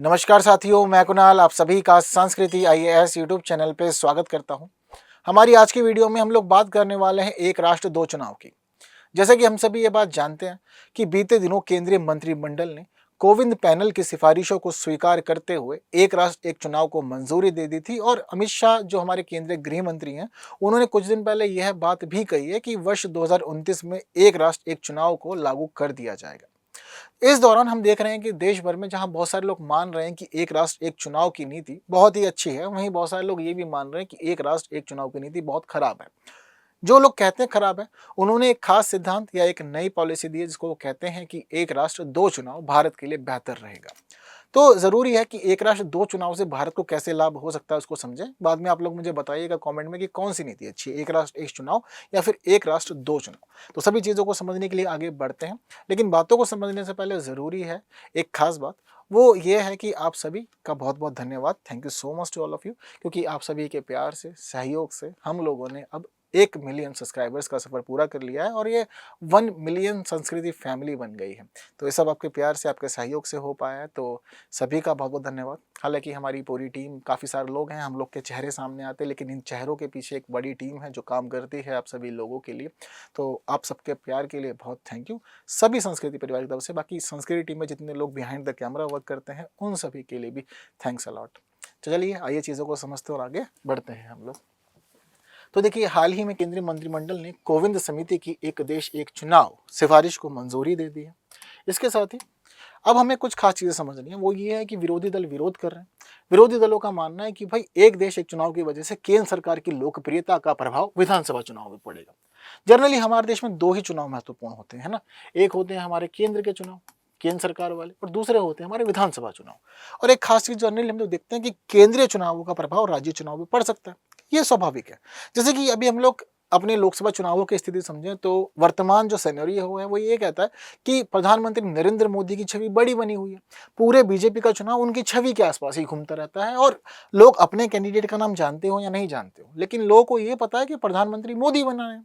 नमस्कार साथियों, मैं कुणाल आप सभी का संस्कृति आईएएस यूट्यूब चैनल पे स्वागत करता हूं। हमारी आज की वीडियो में हम लोग बात करने वाले हैं एक राष्ट्र दो चुनाव की। जैसे कि हम सभी ये बात जानते हैं कि बीते दिनों केंद्रीय मंत्रिमंडल ने कोविंद पैनल की सिफारिशों को स्वीकार करते हुए एक राष्ट्र एक चुनाव को मंजूरी दे दी थी। और अमित शाह जो हमारे केंद्रीय गृह मंत्री हैं, उन्होंने कुछ दिन पहले यह बात भी कही है कि वर्ष 2029 में एक राष्ट्र एक चुनाव को लागू कर दिया जाएगा। इस दौरान हम देख रहे हैं कि देश भर में जहां बहुत सारे लोग मान रहे हैं कि एक राष्ट्र एक चुनाव की नीति बहुत ही अच्छी है, वहीं बहुत सारे लोग ये भी मान रहे हैं कि एक राष्ट्र एक चुनाव की नीति बहुत खराब है। जो लोग कहते हैं खराब है, उन्होंने एक खास सिद्धांत या एक नई पॉलिसी दी है जिसको वो कहते हैं कि एक राष्ट्र दो चुनाव भारत के लिए बेहतर रहेगा। तो जरूरी है कि एक राष्ट्र दो चुनाव से भारत को कैसे लाभ हो सकता है उसको समझें। बाद में आप लोग मुझे बताइएगा कमेंट में कि कौन सी नीति अच्छी है, एक राष्ट्र एक चुनाव या फिर एक राष्ट्र दो चुनाव। तो सभी चीज़ों को समझने के लिए आगे बढ़ते हैं, लेकिन बातों को समझने से पहले ज़रूरी है एक खास बात, वो ये है कि आप सभी का बहुत बहुत धन्यवाद। Thank you so much to all of you, क्योंकि आप सभी के प्यार से, सहयोग से हम लोगों ने अब 1 मिलियन सब्सक्राइबर्स का सफ़र पूरा कर लिया है और ये 1 मिलियन संस्कृति फैमिली बन गई है। तो ये सब आपके प्यार से, आपके सहयोग से हो पाया है, तो सभी का बहुत बहुत धन्यवाद। हालांकि हमारी पूरी टीम, काफ़ी सारे लोग हैं, हम लोग के चेहरे सामने आते हैं, लेकिन इन चेहरों के पीछे एक बड़ी टीम है जो काम करती है आप सभी लोगों के लिए। तो आप सबके प्यार के लिए बहुत थैंक यू सभी संस्कृति परिवार की तरफ से। बाकी संस्कृति टीम में जितने लोग बिहाइंड द कैमरा वर्क करते हैं, उन सभी के लिए भी थैंक्स अलॉट। चलिए आइए चीज़ों को समझते और आगे बढ़ते हैं हम लोग। तो देखिए, हाल ही में केंद्रीय मंत्रिमंडल ने कोविंद समिति की एक देश एक चुनाव सिफारिश को मंजूरी दे दी है। इसके साथ ही अब हमें कुछ खास चीज़ें समझनी है, वो ये है कि विरोधी दल विरोध कर रहे हैं। विरोधी दलों का मानना है कि भाई एक देश एक चुनाव की वजह से केंद्र सरकार की लोकप्रियता का प्रभाव विधानसभा चुनाव में पड़ेगा। जनरली हमारे देश में दो ही चुनाव महत्वपूर्ण होते हैं, है ना। एक होते हैं हमारे केंद्र के चुनाव, केंद्र सरकार वाले, और दूसरे होते हैं हमारे विधानसभा चुनाव। और एक खास चीज जनरली हम लोग देखते हैं कि केंद्रीय चुनावों का प्रभाव राज्य चुनाव में पड़ सकता है। ये स्वाभाविक है। जैसे कि अभी हम लोग अपने लोकसभा चुनावों की स्थिति समझें तो वर्तमान जो सिनेरियो है वो ये कहता है कि प्रधानमंत्री नरेंद्र मोदी की छवि बड़ी बनी हुई है। पूरे बीजेपी का चुनाव उनकी छवि के आसपास ही घूमता रहता है, और लोग अपने कैंडिडेट का नाम जानते हो या नहीं जानते हो, लेकिन लोगों को ये पता है कि प्रधानमंत्री मोदी बनाना है,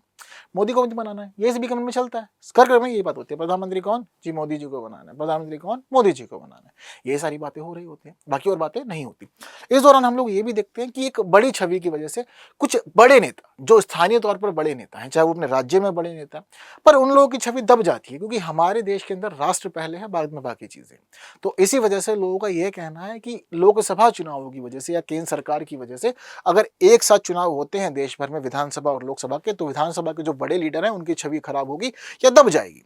मोदी को बनाना है। ये सभी कमेंट में चलता है, घर घर में यही बात होती है, प्रधानमंत्री कौन जी, मोदी जी को बनाना है, प्रधानमंत्री कौन, मोदी जी को बनाना है। ये सारी बातें हो रही होती हैं, बाकी और बातें नहीं होती। इस दौरान हम लोग ये भी देखते हैं कि एक बड़ी छवि की वजह से कुछ बड़े नेता जो स्थानीय तौर पर बड़े नेता हैं, चाहे वो अपने राज्य में बड़े नेता, पर उन लोगों की छवि दब जाती है, क्योंकि हमारे देश के अंदर राष्ट्र पहले है, बाद में बाकी चीजें। तो इसी वजह से लोगों का यह कहना है कि लोकसभा चुनावों की वजह से या केंद्र सरकार की वजह से अगर एक साथ चुनाव होते हैं देश भर में, विधानसभा और लोकसभा के, तो विधानसभा के जो बड़े लीडर हैं उनकी छवि खराब होगी या दब जाएगी,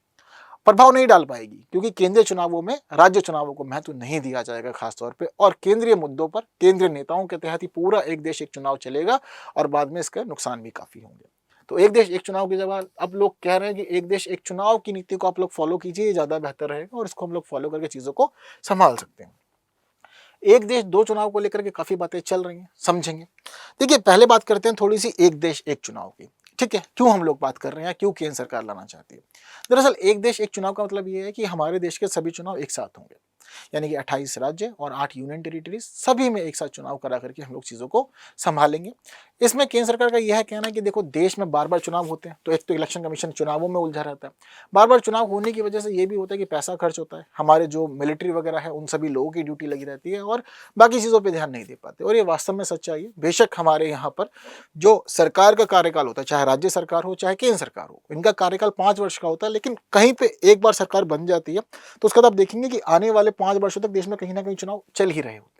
प्रभाव नहीं डाल पाएगी, क्योंकि केंद्रीय चुनावों में राज्य चुनावों को महत्व नहीं दिया जाएगा खासतौर पे, और केंद्रीय मुद्दों पर केंद्रीय नेताओं के तहत ही पूरा एक देश एक चुनाव चलेगा, और बाद में इसके नुकसान भी काफी होंगे। तो एक देश एक चुनाव की जगह अब लोग कह रहे हैं कि एक देश एक चुनाव की नीति को आप लोग फॉलो कीजिए, ज्यादा बेहतर रहेगा, और इसको हम लोग फॉलो करके चीजों को संभाल सकते हैं। एक देश दो चुनाव को लेकर के काफी बातें चल रही हैं, समझेंगे। देखिए, पहले बात करते हैं थोड़ी सी एक देश एक चुनाव की। ठीक है, क्यों हम लोग बात कर रहे हैं, क्यों केंद्र सरकार लाना चाहती है। दरअसल एक देश एक चुनाव का मतलब ये है कि हमारे देश के सभी चुनाव एक साथ होंगे, यानी कि 28 राज्य और 8 यूनियन टेरिटरीज, सभी में एक साथ चुनाव करा करके हम लोग चीज़ों को संभालेंगे। इसमें केंद्र सरकार का यह कहना है कि देखो, देश में बार बार चुनाव होते हैं, तो एक तो इलेक्शन कमीशन चुनावों में उलझा रहता है, बार बार चुनाव होने की वजह से ये भी होता है कि पैसा खर्च होता है, हमारे जो मिलिट्री वगैरह है उन सभी लोगों की ड्यूटी लगी रहती है, और बाकी चीज़ों पर ध्यान नहीं दे पाते। और ये वास्तव में सच्चाई है। बेशक हमारे यहाँ पर जो सरकार का कार्यकाल होता है, चाहे राज्य सरकार हो चाहे केंद्र सरकार हो, इनका कार्यकाल 5 वर्ष का होता है, लेकिन कहीं पे एक बार सरकार बन जाती है तो उसके बाद आप देखेंगे कि आने वाले 5 वर्षों तक देश में कहीं ना कहीं चुनाव चल ही रहे होते हैं।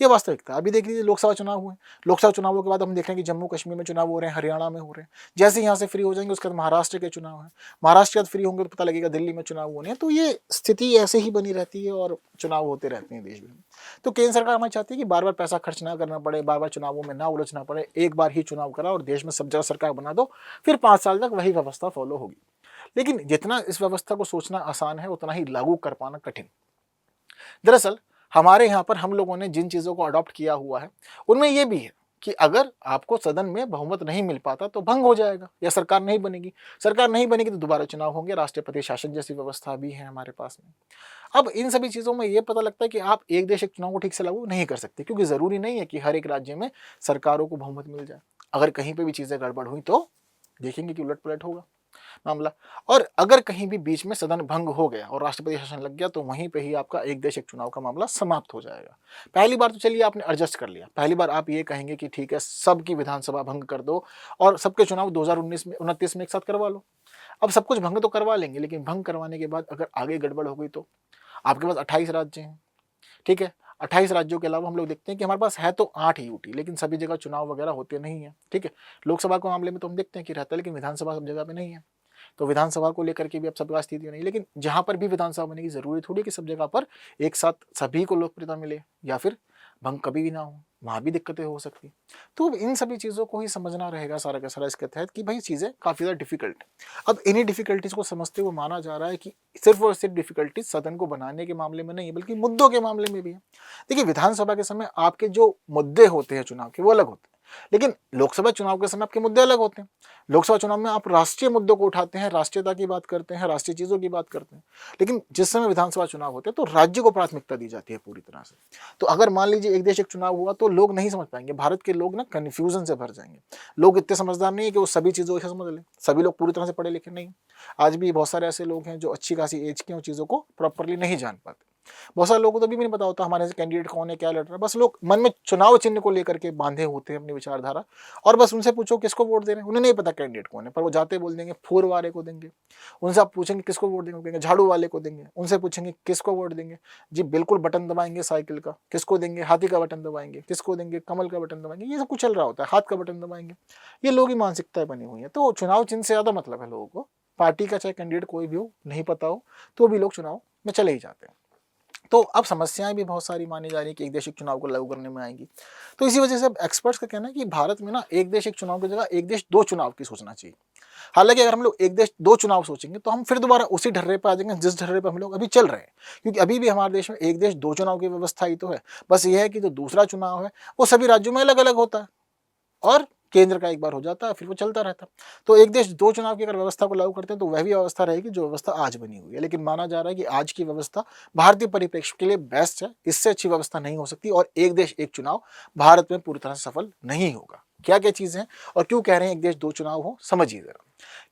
ये वास्तविकता। अभी देख लीजिए, लोकसभा चुनाव हुए, लोकसभा चुनावों के बाद हम देख रहे हैं कि जम्मू कश्मीर में चुनाव हो रहे हैं, हरियाणा में हो रहे हैं। जैसे यहाँ से फ्री हो जाएंगे उसके बाद महाराष्ट्र के चुनाव है, महाराष्ट्र के बाद फ्री होंगे तो पता लगेगा दिल्ली में चुनाव होने हैं। तो ये स्थिति ऐसे ही बनी रहती है और चुनाव होते रहते हैं देश में। तो केंद्र सरकार हमें चाहती है कि बार बार पैसा खर्च ना करना पड़े, बार बार चुनावों में ना उलझना पड़े, एक बार ही चुनाव करा और देश में सब जगह सरकार बना दो, फिर 5 साल तक वही व्यवस्था फॉलो होगी। लेकिन जितना इस व्यवस्था को सोचना आसान है, उतना ही लागू कर पाना कठिन। दरअसल हमारे यहाँ पर हम लोगों ने जिन चीज़ों को अडॉप्ट किया हुआ है, उनमें यह भी है कि अगर आपको सदन में बहुमत नहीं मिल पाता तो भंग हो जाएगा या सरकार नहीं बनेगी। सरकार नहीं बनेगी तो दोबारा चुनाव होंगे, राष्ट्रपति शासन जैसी व्यवस्था भी है हमारे पास में। अब इन सभी चीज़ों में यह पता लगता है कि आप एक देश एक चुनाव को ठीक से लागू नहीं कर सकते, क्योंकि ज़रूरी नहीं है कि हर एक राज्य में सरकारों को बहुमत मिल जाए। अगर कहीं पर भी चीज़ें गड़बड़ हुई तो देखेंगे कि उलट पलट होगा। मामला। और अगर कहीं भी बीच में सदन भंग हो गया और राष्ट्रपति शासन लग गया तो वहीं पे ही आपका एक देश एक चुनाव का मामला समाप्त हो जाएगा। पहली बार तो चलिए आपने एडजस्ट कर लिया, पहली बार आप ये कहेंगे कि ठीक है सबकी विधानसभा भंग कर दो और सबके चुनाव 2019 में 29 में एक साथ करवा लो। अब सब कुछ भंग तो करवा लेंगे, लेकिन भंग करवाने के बाद अगर आगे गड़बड़ हो गई तो आपके पास 28 राज्य हैं, ठीक है। 28 राज्यों के अलावा हम लोग देखते हैं कि हमारे पास है तो 8 यूटी, लेकिन सभी जगह चुनाव वगैरह होते नहीं है, ठीक है। लोकसभा के मामले में तो हम देखते हैं कि रहता है, लेकिन विधानसभा सब जगह पे नहीं है। तो विधानसभा को लेकर के भी अब सबका स्थिति नहीं, लेकिन जहां पर भी विधानसभा बनेगी जरूरी थोड़ी कि सब जगह पर एक साथ सभी को लोकप्रियता मिले या फिर भंग कभी भी ना हो, वहां भी दिक्कतें हो सकती। तो इन सभी चीज़ों को ही समझना रहेगा सारा का सारा इसके तहत कि भाई चीज़ें काफ़ी ज़्यादा डिफिकल्ट है। अब इन्हीं डिफिकल्टीज को समझते हुए माना जा रहा है कि सिर्फ और सिर्फ डिफिकल्टीज सदन को बनाने के मामले में नहीं है, बल्कि मुद्दों के मामले में भी है। देखिए विधानसभा के समय आपके जो मुद्दे होते हैं चुनाव के वो अलग होते हैं, लेकिन लोकसभा चुनाव के समय आपके मुद्दे अलग होते हैं। लोकसभा चुनाव में आप राष्ट्रीय मुद्दों को उठाते हैं, राष्ट्रीयता की बात करते हैं, राष्ट्रीय चीज़ों की बात करते हैं, लेकिन जिस समय विधानसभा चुनाव होते हैं तो राज्य को प्राथमिकता दी जाती है पूरी तरह से। तो अगर मान लीजिए एक देश एक चुनाव हुआ तो लोग नहीं समझ पाएंगे, भारत के लोग ना कन्फ्यूजन से भर जाएंगे। लोग इतने समझदार नहीं है कि वो सभी चीज़ों को समझ लें, सभी लोग पूरी तरह से पढ़े लिखे नहीं। आज भी बहुत सारे ऐसे लोग हैं जो अच्छी खासी एज के चीज़ों को प्रॉपरली नहीं जान पाते। बहुत सारे लोगों को तो अभी भी नहीं पता होता हमारे से कैंडिडेट कौन है, क्या लड़ रहा है। बस लोग मन में चुनाव चिन्ह को लेकर के बांधे होते हैं अपनी विचारधारा, और बस उनसे पूछो किसको वोट दे रहे हैं, उन्हें नहीं पता कैंडिडेट कौन है, पर वो जाते बोल देंगे फूर वाले को देंगे। उनसे आप पूछेंगे किसको वोट देंगे, कहेंगे झाड़ू वाले को देंगे। उनसे पूछेंगे किसको वोट देंगे, जी बिल्कुल बटन दबाएंगे साइकिल का, किसको देंगे, हाथी का बटन दबाएंगे, किसको देंगे, कमल का बटन दबाएंगे। ये सब कुछ चल रहा होता है, हाथ का बटन दबाएंगे। ये लोग ही मानसिकताएं बनी हुई है। तो चुनाव चिन्ह से ज्यादा मतलब है लोगों को, पार्टी का चाहे कैंडिडेट कोई भी हो, नहीं पता हो तो भी लोग चुनाव में चले ही जाते हैं। तो अब समस्याएं भी बहुत सारी मानी जा रही है कि एक देश एक चुनाव को लागू करने में आएंगी। तो इसी वजह से अब एक्सपर्ट्स का कहना है कि भारत में ना एक देश एक चुनाव की जगह एक देश दो चुनाव की सोचना चाहिए। हालांकि अगर हम लोग एक देश दो चुनाव सोचेंगे तो हम फिर दोबारा उसी ढर्रे पर आ जाएंगे जिस ढर्रे पर हम लोग अभी चल रहे हैं, क्योंकि अभी भी हमारे देश में एक देश दो चुनाव की व्यवस्था ही तो है। बस ये है कि जो दूसरा चुनाव है वो सभी राज्यों में अलग अलग होता है और केंद्र का एक बार हो जाता है, फिर वो चलता रहता। तो एक देश दो चुनाव की अगर व्यवस्था को लागू करते हैं तो वह भी व्यवस्था रहेगी जो व्यवस्था आज बनी हुई है। लेकिन माना जा रहा है कि आज की व्यवस्था भारतीय परिप्रेक्ष्य के लिए बेस्ट है, इससे अच्छी व्यवस्था नहीं हो सकती और एक देश एक चुनाव भारत में पूरी तरह से सफल नहीं होगा। क्या क्या चीजें हैं और क्यों कह रहे हैं एक देश दो चुनाव हो, समझिए जरा।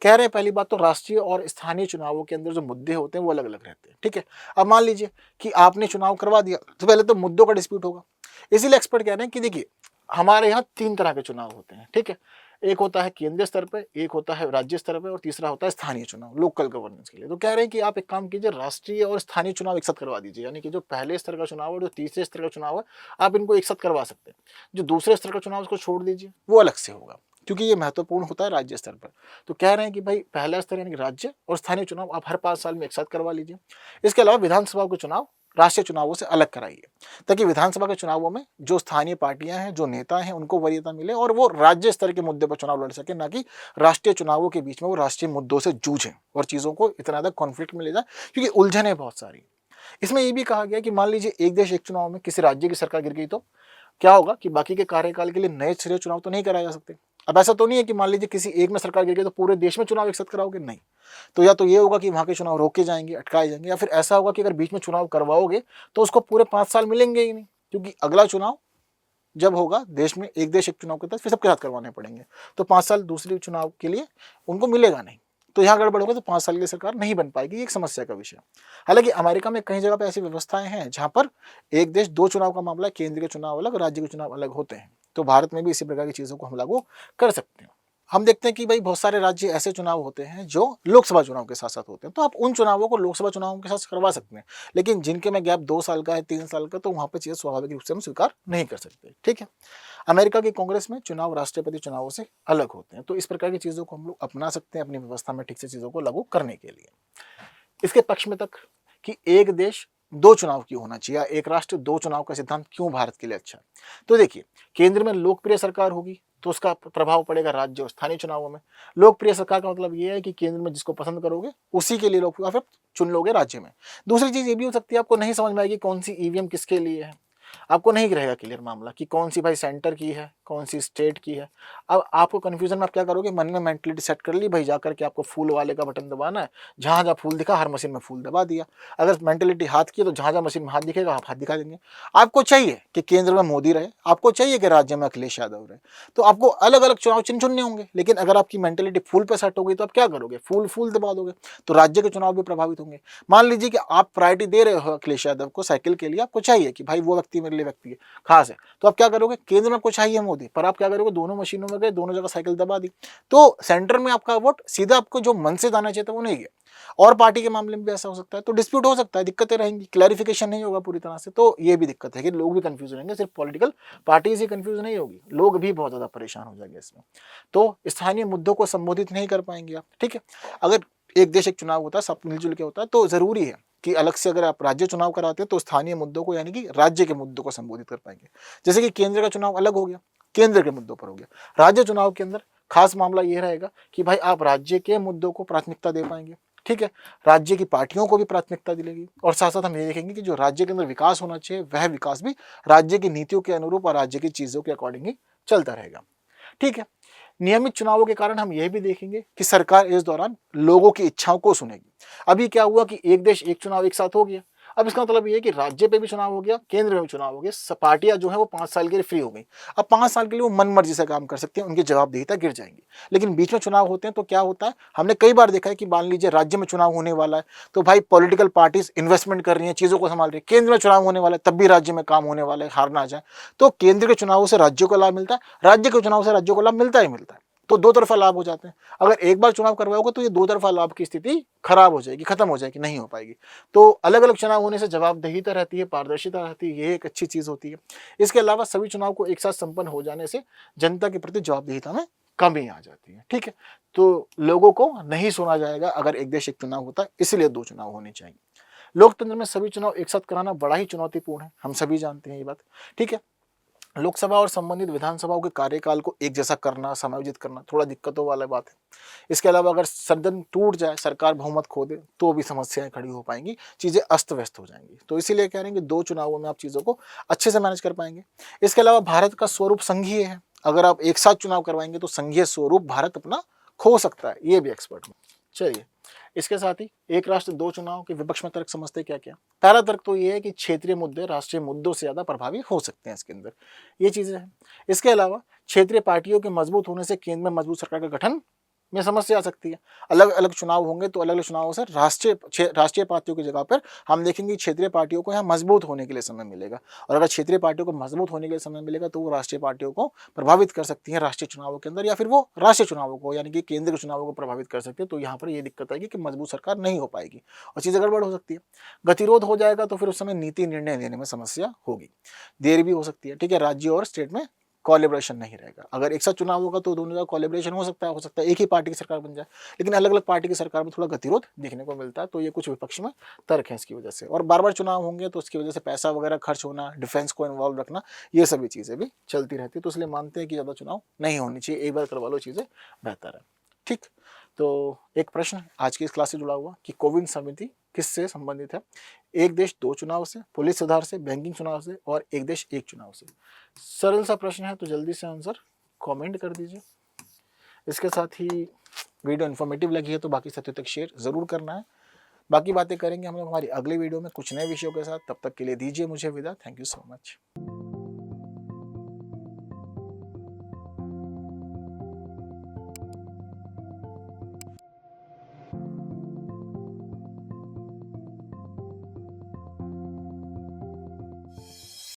कह रहे हैं पहली बात तो राष्ट्रीय और स्थानीय चुनावों के अंदर जो मुद्दे होते हैं वो अलग अलग रहते हैं, ठीक है। अब मान लीजिए कि आपने चुनाव करवा दिया तो पहले तो मुद्दों का डिस्प्यूट होगा। इसीलिए एक्सपर्ट कह रहे हैं कि देखिए हमारे यहाँ तीन तरह के चुनाव होते हैं, ठीक है। एक होता है केंद्रीय स्तर पर, एक होता है राज्य स्तर पर और तीसरा होता है स्थानीय चुनाव, लोकल गवर्नेंस के लिए। तो कह रहे हैं कि आप एक काम कीजिए, राष्ट्रीय और स्थानीय चुनाव एक साथ करवा दीजिए, यानी कि जो पहले स्तर का चुनाव है, जो तीसरे स्तर का चुनाव है, आप इनको एक साथ करवा सकते हैं। जो दूसरे स्तर का चुनाव उसको छोड़ दीजिए, वो अलग से होगा, क्योंकि ये महत्वपूर्ण होता है राज्य स्तर पर। तो कह रहे हैं कि भाई पहला स्तर यानी कि राज्य और स्थानीय चुनाव आप हर 5 साल में एक साथ करवा लीजिए। इसके अलावा विधानसभा के चुनाव राष्ट्रीय चुनावों से अलग कराइए, ताकि विधानसभा के चुनावों में जो स्थानीय पार्टियां हैं, जो नेता हैं, उनको वरीयता मिले और वो राज्य स्तर के मुद्दे पर चुनाव लड़ सके, ना कि राष्ट्रीय चुनावों के बीच में वो राष्ट्रीय मुद्दों से जूझें और चीज़ों को इतना ज़्यादा कॉन्फ्लिक्ट में ले जाए, क्योंकि उलझने बहुत सारी। इसमें ये भी कहा गया कि मान लीजिए एक देश एक चुनाव में किसी राज्य की सरकार गिर गई तो क्या होगा कि बाकी के कार्यकाल के लिए नए सिरे चुनाव तो नहीं कराए जा सकते। अब ऐसा तो नहीं है कि मान लीजिए किसी एक में सरकार गिर गई तो पूरे देश में चुनाव एक साथ कराओगे, नहीं। तो या तो ये होगा कि वहाँ के चुनाव रोके जाएंगे, अटकाए जाएंगे, या फिर ऐसा होगा कि अगर बीच में चुनाव करवाओगे तो उसको पूरे 5 साल मिलेंगे ही नहीं, क्योंकि अगला चुनाव जब होगा देश में एक देश एक चुनाव के तहत फिर सबके साथ करवाने पड़ेंगे, तो 5 साल दूसरे चुनाव के लिए उनको मिलेगा नहीं। तो यहाँ गड़बड़ होगा तो 5 साल की सरकार नहीं बन पाएगी, एक समस्या का विषय। हालांकि अमेरिका में कई जगह पे ऐसी व्यवस्थाएं हैं जहां पर एक देश दो चुनाव का मामला, केंद्र के चुनाव अलग, राज्य के चुनाव अलग होते हैं। तो भारत में भी इसी प्रकार की चीजों को हम लागू कर सकते हैं। हम देखते हैं कि भाई बहुत सारे राज्य ऐसे चुनाव होते हैं जो लोकसभा चुनाव के साथ साथ होते हैं, तो आप उन चुनावों को लोकसभा चुनावों के साथ करवा सकते हैं, लेकिन जिनके में गैप 2 साल का है, 3 साल का, तो वहां पर चीजें स्वाभाविक रूप से हम स्वीकार नहीं कर सकते, ठीक है। अमेरिका की कांग्रेस में चुनाव राष्ट्रपति चुनावों से अलग होते हैं। तो इस प्रकार की चीजों को हम लोग अपना सकते हैं अपनी व्यवस्था में ठीक से चीजों को लागू करने के लिए। इसके पक्ष में तक कि एक देश दो चुनाव क्यों होना चाहिए, एक राष्ट्र दो चुनाव का सिद्धांत क्यों भारत के लिए अच्छा है। तो देखिए, केंद्र में लोकप्रिय सरकार होगी तो उसका प्रभाव पड़ेगा राज्य और स्थानीय चुनावों में। लोकप्रिय सरकार का मतलब ये है कि केंद्र में जिसको पसंद करोगे उसी के लिए लोग फिर चुन लोगे राज्य में। दूसरी चीज ये भी हो सकती है, आपको नहीं समझ में आएगी कौन सी ईवीएम किसके लिए है, आपको नहीं रहेगा क्लियर मामला कि कौन सी भाई सेंटर की है, कौन सी स्टेट की है। अब आपको कन्फ्यूजन में आप क्या करोगे, मन में मेंटलिटी सेट कर ली भाई, जाकर के आपको फूल वाले का बटन दबाना है, जहाँ जहाँ फूल दिखा हर मशीन में फूल दबा दिया। अगर मेंटलिटी हाथ की तो जहाँ जहाँ मशीन में हाथ दिखेगा आप हाथ दिखा देंगे। आपको चाहिए कि केंद्र में मोदी रहे, आपको चाहिए कि राज्य में अखिलेश यादव रहे, तो आपको अलग अलग चुनाव चिन्ह चुनने होंगे। लेकिन अगर आपकी मेंटलिटी फूल पे सेट हो गई तो आप क्या करोगे, फूल फूल दबा दोगे, तो राज्य के चुनाव भी प्रभावित होंगे। मान लीजिए कि आप प्रायोरिटी दे रहे हो अखिलेश यादव को साइकिल के लिए, आपको चाहिए कि भाई वो व्यक्ति मेरे लिए व्यक्ति है खास है, तो आप क्या करोगे, केंद्र में आपको चाहिए मोदी, पर आप क्या करोगे, दोनों मशीनों में गए, दोनों जगह साइकिल दबा दी, तो सेंटर में आपका वोट सीधा आपको जो मन से जाना चाहिए था वो नहीं गया। और पार्टी के मामले में भी ऐसा हो सकता है, तो डिस्प्यूट हो सकता है, दिक्कतें रहेंगी, क्लैरिफिकेशन नहीं होगा पूरी तरह से, तो ये भी दिक्कत है कि लोग भी कंफ्यूज रहेंगे, सिर्फ पॉलिटिकल पार्टीज ही कंफ्यूज नहीं होगी, लोग भी बहुत ज्यादा परेशान हो जाएंगे इसमें। तो स्थानीय मुद्दों को संबोधित नहीं कर पाएंगे आप, ठीक है। अगर एक देश एक चुनाव होता है, सब मिलजुल के होता है, तो जरूरी है कि अलग से अगर आप राज्य चुनाव कराते हैं तो स्थानीय मुद्दों को यानी कि राज्य के मुद्दों को संबोधित कर पाएंगे। जैसे कि केंद्र का चुनाव अलग हो गया, केंद्र के मुद्दों पर हो गया, राज्य चुनाव के अंदर खास मामला यह रहेगा कि भाई आप राज्य के मुद्दों को प्राथमिकता दे पाएंगे, ठीक है। राज्य की पार्टियों को भी प्राथमिकता दिलेगी, और साथ साथ हम ये देखेंगे कि जो राज्य के अंदर विकास होना चाहिए वह विकास भी राज्य की नीतियों के अनुरूप और राज्य की चीजों के अकॉर्डिंग ही चलता रहेगा, ठीक है। नियमित चुनावों के कारण हम यह भी देखेंगे कि सरकार इस दौरान लोगों की इच्छाओं को सुनेगी। अभी क्या हुआ कि एक देश एक चुनाव एक साथ हो गया, अब इसका मतलब ये है कि राज्य पे भी चुनाव हो गया, केंद्र में भी चुनाव हो गया, पार्टियां जो है वो 5 साल के लिए फ्री हो गई। अब 5 साल के लिए वो मन मर्जी से काम कर सकती हैं, उनकी जवाबदेहिता गिर जाएंगी। लेकिन बीच में चुनाव होते हैं तो क्या होता है, हमने कई बार देखा है कि मान लीजिए राज्य में चुनाव होने वाला है तो भाई पॉलिटिकल पार्टीज इन्वेस्टमेंट कर रही है, चीजों को संभाल रही है, केंद्र में चुनाव होने वाला है तब भी राज्य में काम होने वाला है, हार ना जाए, तो केंद्र के चुनावों से राज्यों को लाभ मिलता है, राज्य के चुनाव से राज्यों को लाभ मिलता ही मिलता है, तो दो तरफा लाभ हो जाते हैं। अगर एक बार चुनाव करवाओगे तो ये दो तरफा लाभ की स्थिति खराब हो जाएगी, खत्म हो जाएगी, नहीं हो पाएगी। तो अलग अलग चुनाव होने से जवाबदेहिता रहती है, पारदर्शिता रहती है, ये एक अच्छी चीज होती है। इसके अलावा सभी चुनाव को एक साथ संपन्न हो जाने से जनता के प्रति जवाबदेहिता में कमी आ जाती है, ठीक है। तो लोगों को नहीं सुना जाएगा अगर एक देश एक चुनाव होता है, इसलिए 2 चुनाव होने चाहिए। लोकतंत्र में सभी चुनाव एक साथ कराना बड़ा ही चुनौतीपूर्ण है, हम सभी जानते हैं ये बात, ठीक है। लोकसभा और संबंधित विधानसभाओं के कार्यकाल को एक जैसा करना, समायोजित करना थोड़ा दिक्कतों वाला बात है। इसके अलावा अगर सदन टूट जाए, सरकार बहुमत खो दे, तो भी समस्याएं खड़ी हो पाएंगी, चीजें अस्त व्यस्त हो जाएंगी। तो इसीलिए कह रहे हैं कि 2 चुनावों में आप चीजों को अच्छे से मैनेज कर पाएंगे। इसके अलावा भारत का स्वरूप संघीय है, अगर आप एक साथ चुनाव करवाएंगे तो संघीय स्वरूप भारत अपना खो सकता है, ये भी एक्सपर्ट। चलिए, इसके साथ ही एक राष्ट्र दो चुनाव के विपक्ष में तर्क समझते क्या क्या। पहला तर्क तो ये है कि क्षेत्रीय मुद्दे राष्ट्रीय मुद्दों से ज्यादा प्रभावी हो सकते हैं इसके अंदर, ये चीजें हैं। इसके अलावा क्षेत्रीय पार्टियों के मजबूत होने से केंद्र में मजबूत सरकार का गठन में समस्या आ सकती है। अलग अलग चुनाव होंगे तो अलग अलग चुनावों से राष्ट्रीय पार्टियों की जगह पर हम देखेंगे क्षेत्रीय पार्टियों को यहाँ मजबूत होने के लिए समय मिलेगा, और अगर क्षेत्रीय पार्टियों को मजबूत होने के लिए समय मिलेगा तो वो राष्ट्रीय पार्टियों को प्रभावित कर सकती है राष्ट्रीय चुनावों के अंदर, या फिर वो राष्ट्रीय चुनावों को यानी कि केंद्र के चुनावों को प्रभावित कर सकती है। तो यहाँ पर ये दिक्कत आएगी कि मजबूत सरकार नहीं हो पाएगी और चीजें गड़बड़ हो सकती है। गतिरोध हो जाएगा तो फिर उस समय नीति निर्णय लेने में समस्या होगी, देर भी हो सकती है, ठीक है। राज्य और स्टेट में कोलैबोरेशन नहीं रहेगा। अगर एक साथ चुनाव होगा तो दोनों का कोलैबोरेशन हो सकता है एक ही पार्टी की सरकार बन जाए, लेकिन अलग अलग पार्टी की सरकार में थोड़ा गतिरोध देखने को मिलता है। तो ये कुछ विपक्ष में तर्क है इसकी वजह से, और बार बार चुनाव होंगे तो उसकी वजह से पैसा वगैरह खर्च होना, डिफेंस को इन्वॉल्व रखना, ये सभी चीजें भी चलती रहती है। तो इसलिए मानते हैं कि ज्यादा चुनाव नहीं होनी चाहिए, एक बार करवा लो, चीजें बेहतर है, ठीक। तो एक प्रश्न आज की इस क्लास से जुड़ा हुआ कि कोविन समिति किससे संबंधित है। एक देश दो चुनाव से, पुलिस सुधार से, बैंकिंग चुनाव से, और एक देश एक चुनाव से। सरल सा प्रश्न है, तो जल्दी से आंसर कमेंट कर दीजिए। इसके साथ ही वीडियो इन्फॉर्मेटिव लगी है तो बाकी साथियों तक शेयर जरूर करना है। बाकी बातें करेंगे हम लोग हमारी अगले वीडियो में कुछ नए विषयों के साथ। तब तक के लिए दीजिए मुझे विदा। Thank you so much.